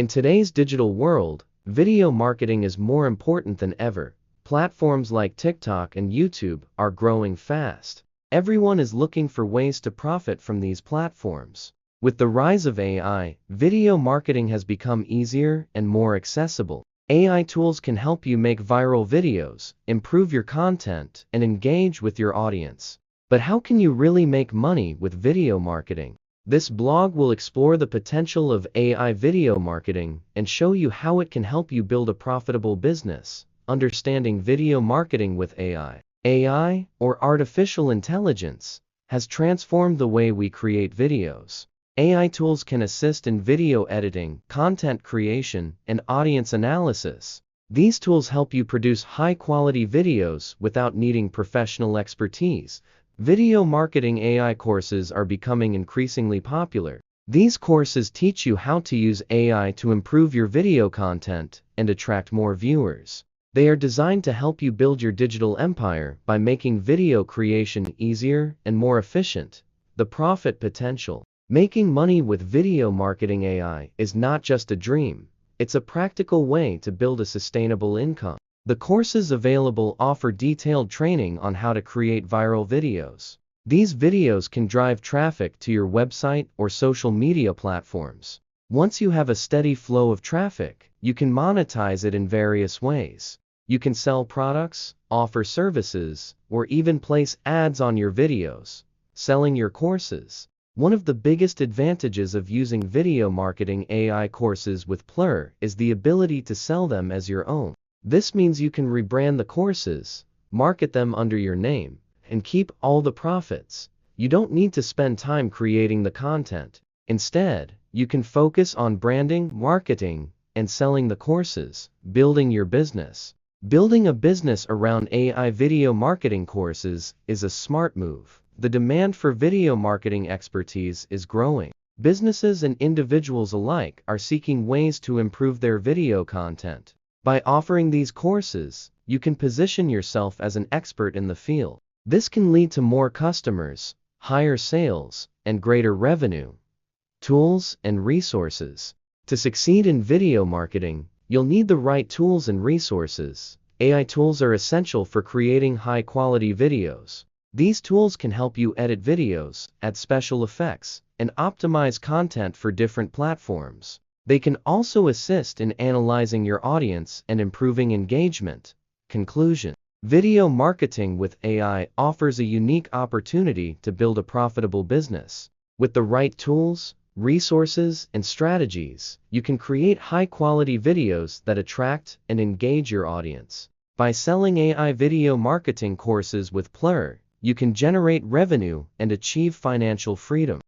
In today's digital world, video marketing is more important than ever. Platforms like TikTok and YouTube are growing fast. Everyone is looking for ways to profit from these platforms. With the rise of AI, video marketing has become easier and more accessible. AI tools can help you make viral videos, improve your content, and engage with your audience. But how can you really make money with video marketing? This blog will explore the potential of AI video marketing and show you how it can help you build a profitable business. Understanding video marketing with AI. AI, or artificial intelligence, has transformed the way we create videos. AI tools can assist in video editing, content creation, and audience analysis. These tools help you produce high-quality videos without needing professional expertise. Video marketing AI courses are becoming increasingly popular. These courses teach you how to use AI to improve your video content and attract more viewers. They are designed to help you build your digital empire by making video creation easier and more efficient. The profit potential. Making money with video marketing AI is not just a dream, it's a practical way to build a sustainable income. The courses available offer detailed training on how to create viral videos. These videos can drive traffic to your website or social media platforms. Once you have a steady flow of traffic, you can monetize it in various ways. You can sell products, offer services, or even place ads on your videos. Selling your courses. One of the biggest advantages of using video marketing AI courses with Plur is the ability to sell them as your own. This means you can rebrand the courses, market them under your name, and keep all the profits. You don't need to spend time creating the content. Instead, you can focus on branding, marketing, and selling the courses, building your business. Building a business around AI video marketing courses is a smart move. The demand for video marketing expertise is growing. Businesses and individuals alike are seeking ways to improve their video content. By offering these courses, you can position yourself as an expert in the field. This can lead to more customers, higher sales, and greater revenue. Tools and resources. To succeed in video marketing, you'll need the right tools and resources. AI tools are essential for creating high-quality videos. These tools can help you edit videos, add special effects, and optimize content for different platforms. They can also assist in analyzing your audience and improving engagement. Conclusion. Video marketing with AI offers a unique opportunity to build a profitable business. With the right tools, resources, and strategies, you can create high-quality videos that attract and engage your audience. By selling AI video marketing courses with Plur, you can generate revenue and achieve financial freedom.